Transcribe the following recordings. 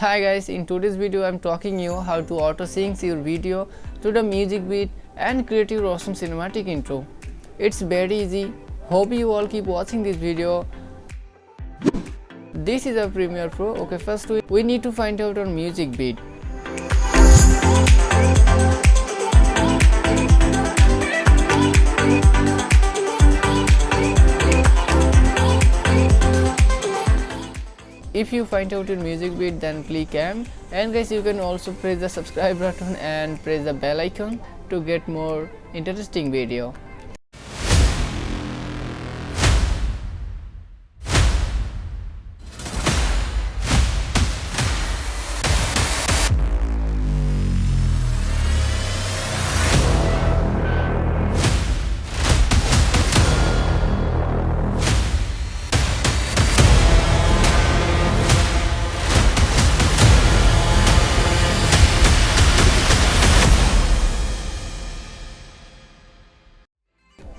Hi guys, in today's video I'm talking you how to auto sync your video to the music beat and create your awesome cinematic intro. It's very easy. Hope you all keep watching this video. This is our Premiere Pro. Okay, first we need to find out our music beat. If you find out your music beat, then click M, and guys you can also press the subscribe button and press the bell icon to get more interesting video.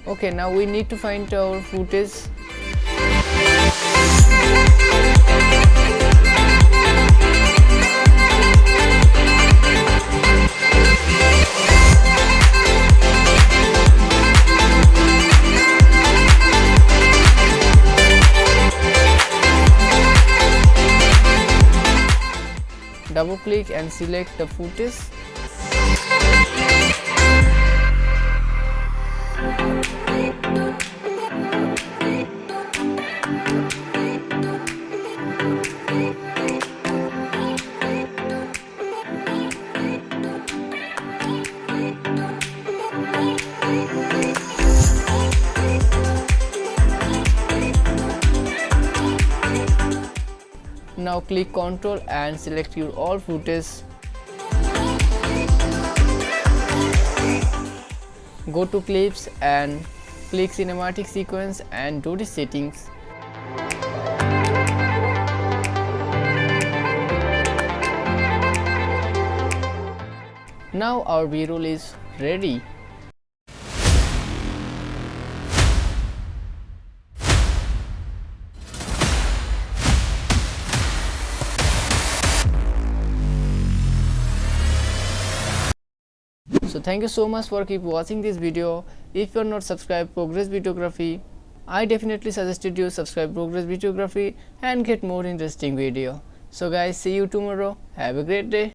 Okay, now we need to find our footage. Double click and select the footage. Now click Ctrl and select your all footage. Go to clips and click cinematic sequence and do the settings. Now our B-roll is ready. So thank you so much for keep watching this video. If you are not subscribed Pogress Videography, I definitely suggested you subscribe Pogress Videography and get more interesting video. So guys, see you tomorrow. Have a great day.